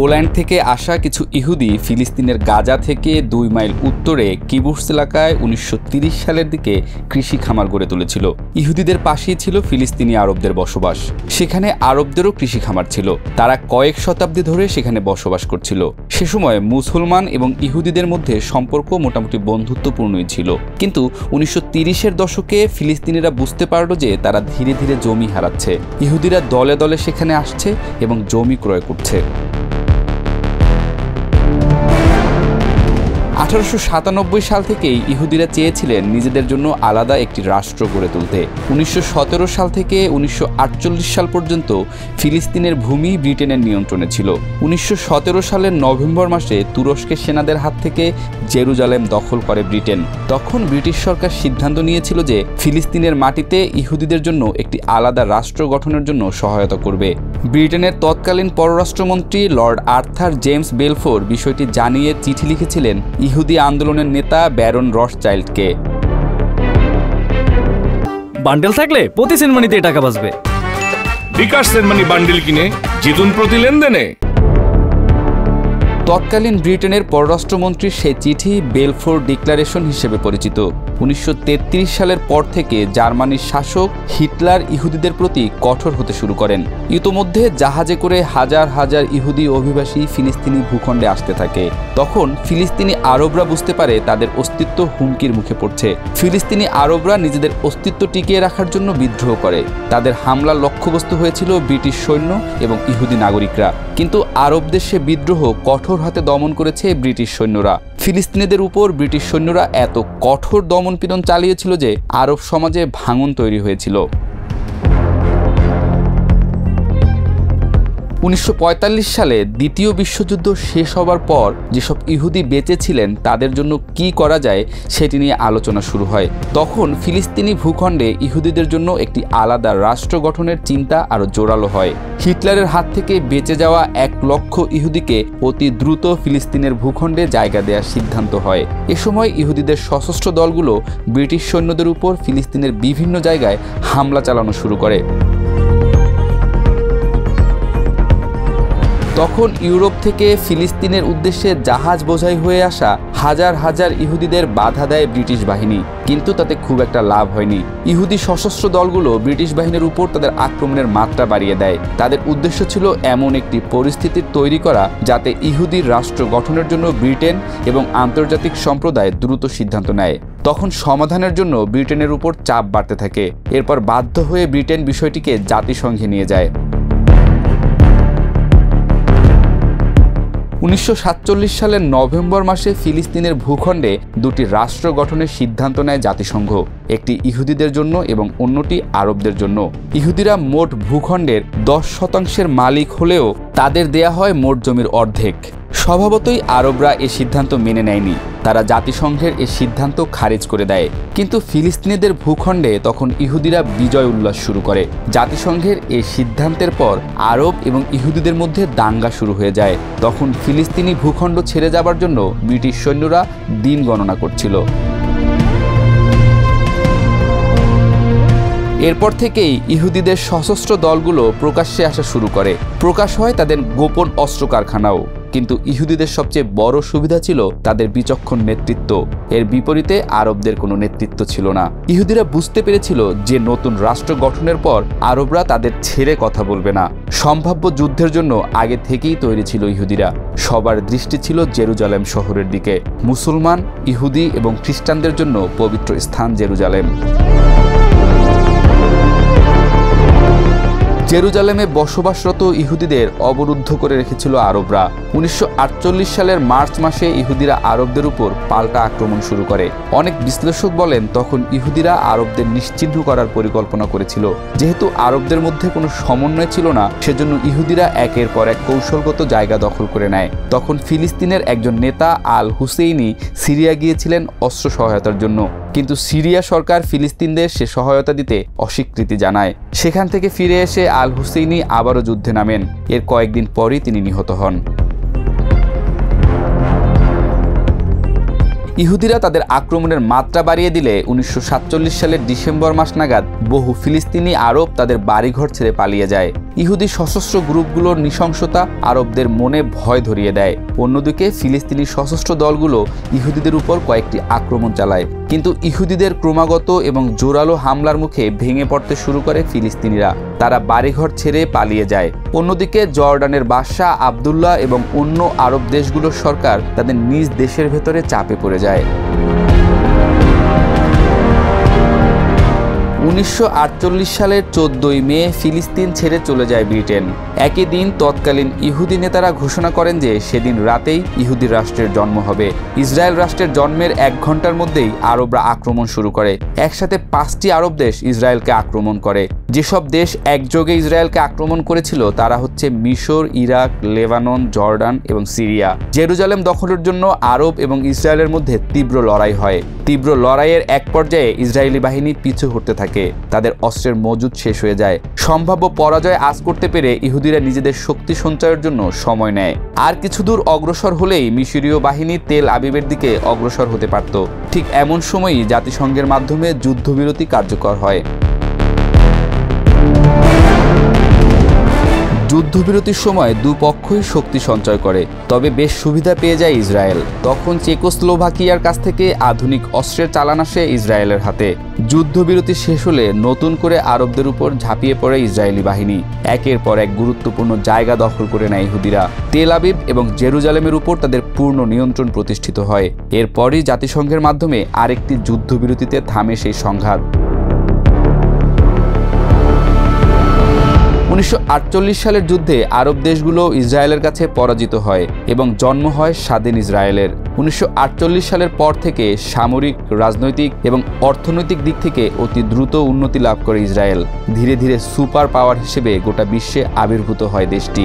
Poland থেকে আসা কিছু ইহুদি ফিলিস্তিনের গাজা থেকে 2 মাইল উত্তরে কিবুটস এলাকায় 1930 সালের দিকে কৃষি খামার গড়ে তুলেছিল। ইহুদিদের পাশেই ছিল ফিলিস্তিনি আরবদের বসবাস। সেখানে আরবদেরও কৃষি খামার ছিল। তারা কয়েক শতাব্দী ধরে সেখানে বসবাস করছিল। সে সময় মুসলমান এবং ইহুদিদের মধ্যে সম্পর্ক মোটামুটি বন্ধুত্বপূর্ণই ছিল। কিন্তু 1930-এর দশকে ফিলিস্তিনিরা বুঝতে পারল যে তারা ধীরে ধীরে জমি হারাচ্ছে। ইহুদিরা দলে দলে সেখানে আসছে এবং জমি ক্রয় করছে। 1897 সাল থেকেই ইহুদিরা চেয়েছিলেন নিজেদের জন্য আলাদা একটি রাষ্ট্র গড়ে তুলতে। 1917 সাল থেকে 1948 সাল পর্যন্ত ফিলিস্তিনের ভূমি ব্রিটেনের নিয়ন্ত্রণে ছিল। 1917 সালের নভেম্বর মাসে তুরস্কের সেনাদের হাত থেকে জেরুজালেম দখল করে ব্রিটেন। তখন ব্রিটিশ সরকার সিদ্ধান্ত নিয়েছিল যে ফিলিস্তিনের মাটিতে ইহুদিদের জন্য একটি আলাদা রাষ্ট্র গঠনের জন্য সহায়তা করবে। ব্রিটেনের তৎকালীন পররাষ্ট্রমন্ত্রী লর্ড আর্থার জেমস বেলফোর বিষয়টি জানিয়ে চিঠি লিখেছিলেন ইহুদি আন্দোলনের নেতা ব্যারন রথচাইল্ডকে। বান্ডেল থাকলে প্রতি সেনমানিতে টাকা বাঁচবে। বিকাশ সেনমানি বান্ডেল কিনে জিতুন প্রতি লেনদেনে। তৎকালীন ব্রিটেনের পররাষ্ট্রমন্ত্রীর সেই চিঠি বেলফোর ডিক্লারেশন হিসেবে পরিচিত। 1933 সালের পর থেকে জার্মানির শাসক হিটলার ইহুদিদের প্রতি কঠোর হতে শুরু করেন। ইতোমধ্যে জাহাজে করে হাজার হাজার ইহুদি অভিবাসী ফিলিস্তিনি ভূখণ্ডে আসতে থাকে। তখন ফিলিস্তিনি আরবরা বুঝতে পারে তাদের অস্তিত্ব হুমকির মুখে পড়ছে। ফিলিস্তিনি আরবরা নিজেদের অস্তিত্ব টিকিয়ে রাখার জন্য বিদ্রোহ করে। তাদের হামলার লক্ষ্যবস্তু হয়েছিল ব্রিটিশ সৈন্য এবং ইহুদি নাগরিকরা। কিন্তু আরবদের সে বিদ্রোহ কঠোর হাতে দমন করেছে ব্রিটিশ সৈন্যরা। ফিলিস্তিনিদের উপর ব্রিটিশ সৈন্যরা এত কঠোর দমনপীড়ন চালিয়েছিল যে আরব সমাজে ভাঙন তৈরি হয়েছিল। 1945 সালে দ্বিতীয় বিশ্বযুদ্ধ শেষ হবার পর যেসব ইহুদি বেঁচে ছিলেন তাদের জন্য কি করা যায় সেটি নিয়ে আলোচনা শুরু হয়। তখন ফিলিস্তিনি ভূখণ্ডে ইহুদিদের জন্য একটি আলাদা রাষ্ট্র গঠনের চিন্তা আরও জোরালো হয়। হিটলারের হাত থেকে বেঁচে যাওয়া 1 লক্ষ ইহুদিকে অতি দ্রুত ফিলিস্তিনের ভূখণ্ডে জায়গা দেওয়ার সিদ্ধান্ত হয়। এ সময় ইহুদিদের সশস্ত্র দলগুলো ব্রিটিশ সৈন্যদের উপর ফিলিস্তিনের বিভিন্ন জায়গায় হামলা চালানো শুরু করে। তখন ইউরোপ থেকে ফিলিস্তিনের উদ্দেশ্যে জাহাজ বোঝাই হয়ে আসা হাজার হাজার ইহুদিদের বাধা দেয় ব্রিটিশ বাহিনী। কিন্তু তাতে খুব একটা লাভ হয়নি। ইহুদি সশস্ত্র দলগুলো ব্রিটিশ বাহিনীর উপর তাদের আক্রমণের মাত্রা বাড়িয়ে দেয়। তাদের উদ্দেশ্য ছিল এমন একটি পরিস্থিতির তৈরি করা যাতে ইহুদির রাষ্ট্র গঠনের জন্য ব্রিটেন এবং আন্তর্জাতিক সম্প্রদায় দ্রুত সিদ্ধান্ত নেয়। তখন সমাধানের জন্য ব্রিটেনের উপর চাপ বাড়তে থাকে। এরপর বাধ্য হয়ে ব্রিটেন বিষয়টিকে জাতিসংঘে নিয়ে যায়। 1947 সালের নভেম্বর মাসে ফিলিস্তিনের ভূখণ্ডে 2টি রাষ্ট্র গঠনের সিদ্ধান্ত নেয় জাতিসংঘ, একটি ইহুদিদের জন্য এবং অন্যটি আরবদের জন্য। ইহুদিরা মোট ভূখণ্ডের 10% মালিক হলেও তাদের দেয়া হয় মোট জমির অর্ধেক। স্বভাবতই আরবরা এ সিদ্ধান্ত মেনে নেয়নি। তারা জাতিসংঘের এ সিদ্ধান্ত খারিজ করে দেয়। কিন্তু ফিলিস্তিনিদের ভূখণ্ডে তখন ইহুদিরা বিজয় উল্লাস শুরু করে। জাতিসংঘের এই সিদ্ধান্তের পর আরব এবং ইহুদিদের মধ্যে দাঙ্গা শুরু হয়ে যায়। তখন ফিলিস্তিনি ভূখণ্ড ছেড়ে যাবার জন্য ব্রিটিশ সৈন্যরা দিন গণনা করছিল। এরপর থেকেই ইহুদিদের সশস্ত্র দলগুলো প্রকাশ্যে আসা শুরু করে। প্রকাশ হয় তাদের গোপন অস্ত্র কারখানাও। কিন্তু ইহুদিদের সবচেয়ে বড় সুবিধা ছিল তাদের বিচক্ষণ নেতৃত্ব। এর বিপরীতে আরবদের কোনো নেতৃত্ব ছিল না। ইহুদিরা বুঝতে পেরেছিল যে নতুন রাষ্ট্র গঠনের পর আরবরা তাদের ছেড়ে কথা বলবে না। সম্ভাব্য যুদ্ধের জন্য আগে থেকেই তৈরি ছিল ইহুদিরা। সবার দৃষ্টি ছিল জেরুজালেম শহরের দিকে। মুসলমান, ইহুদি এবং খ্রিস্টানদের জন্য পবিত্র স্থান জেরুজালেম। জেরুজালেমে বসবাসরত ইহুদিদের অবরুদ্ধ করে রেখেছিল আরবরা। 1948 সালের মার্চ মাসে ইহুদিরা আরবদের উপর পাল্টা আক্রমণ শুরু করে। অনেক বিশ্লেষক বলেন তখন ইহুদিরা আরবদের নিশ্চিহ্ন করার পরিকল্পনা করেছিল। যেহেতু আরবদের মধ্যে কোনো সমন্বয় ছিল না, সেজন্য ইহুদিরা একের পর এক কৌশলগত জায়গা দখল করে নেয়। তখন ফিলিস্তিনের একজন নেতা আল হুসেইনি সিরিয়া গিয়েছিলেন অস্ত্র সহায়তার জন্য। কিন্তু সিরিয়া সরকার ফিলিস্তিনদের সে সহায়তা দিতে অস্বীকৃতি জানায়। সেখান থেকে ফিরে এসে আল হুসেইনি আবারও যুদ্ধে নামেন। এর কয়েকদিন পরই তিনি নিহত হন। ইহুদিরা তাদের আক্রমণের মাত্রা বাড়িয়ে দিলে 1947 সালের ডিসেম্বর মাস নাগাদ বহু ফিলিস্তিনি আরব তাদের বাড়িঘর ছেড়ে পালিয়ে যায়। ইহুদি সশস্ত্র গ্রুপগুলোর নৃশংসতা আরবদের মনে ভয় ধরিয়ে দেয়। অন্যদিকে ফিলিস্তিনি সশস্ত্র দলগুলো ইহুদিদের উপর কয়েকটি আক্রমণ চালায়, কিন্তু ইহুদিদের ক্রমাগত এবং জোরালো হামলার মুখে ভেঙে পড়তে শুরু করে ফিলিস্তিনিরা। তারা বাড়িঘর ছেড়ে পালিয়ে যায়। অন্যদিকে জর্ডানের বাদশাহ আবদুল্লাহ এবং অন্য আরব দেশগুলোর সরকার তাদের নিজ দেশের ভেতরে চাপে পড়ে যায়। 1948 সালের 14 মে ফিলিস্তিন ছেড়ে চলে যায় ব্রিটেন। একই দিন তৎকালীন ইহুদি নেতারা ঘোষণা করেন যে সেদিন রাতেই ইহুদি রাষ্ট্রের জন্ম হবে। ইসরায়েল রাষ্ট্রের জন্মের 1 ঘন্টার মধ্যেই আরবরা আক্রমণ শুরু করে। একসাথে 5টি আরব দেশ ইসরায়েলকে আক্রমণ করে। যেসব দেশ একযোগে ইসরায়েলকে আক্রমণ করেছিল তারা হচ্ছে মিশর, ইরাক, লেবানন, জর্ডান এবং সিরিয়া। জেরুজালেম দখলের জন্য আরব এবং ইসরায়েলের মধ্যে তীব্র লড়াই হয়। তীব্র লড়াইয়ের এক পর্যায়ে ইসরায়েলি বাহিনী পিছু হটতে থাকে। তাদের অস্ত্রের মজুদ শেষ হয়ে যায়। সম্ভাব্য পরাজয় আঁচ করতে পেরে ইহুদিরা নিজেদের শক্তি সঞ্চয়ের জন্য সময় নেয়। আর কিছু দূর অগ্রসর হলেই মিশরীয় বাহিনী তেল আবিবের দিকে অগ্রসর হতে পারত। ঠিক এমন সময়ই জাতিসংঘের মাধ্যমে যুদ্ধবিরতি কার্যকর হয়। যুদ্ধবিরতির সময় দুপক্ষই শক্তি সঞ্চয় করে, তবে বেশ সুবিধা পেয়ে যায় ইসরায়েল। তখন চেকোস্লোভাকিয়ার কাছ থেকে আধুনিক অস্ত্রের চালান আসে ইসরায়েলের হাতে। যুদ্ধবিরতি শেষ হলে নতুন করে আরবদের উপর ঝাঁপিয়ে পড়ে ইসরায়েলি বাহিনী। একের পর এক গুরুত্বপূর্ণ জায়গা দখল করে নেয় ইহুদিরা। তেল আবিব এবং জেরুজালেমের উপর তাদের পূর্ণ নিয়ন্ত্রণ প্রতিষ্ঠিত হয়। এরপরই জাতিসংঘের মাধ্যমে আরেকটি যুদ্ধবিরতিতে থামে সেই সংঘাত। 1948 সালের যুদ্ধে আরব দেশগুলো ইসরায়েলের কাছে পরাজিত হয় এবং জন্ম হয় স্বাধীন ইসরায়েলের। 1948 সালের পর থেকে সামরিক, রাজনৈতিক এবং অর্থনৈতিক দিক থেকে অতি দ্রুত উন্নতি লাভ করে ইসরায়েল। ধীরে ধীরে সুপার পাওয়ার হিসেবে গোটা বিশ্বে আবির্ভূত হয় দেশটি।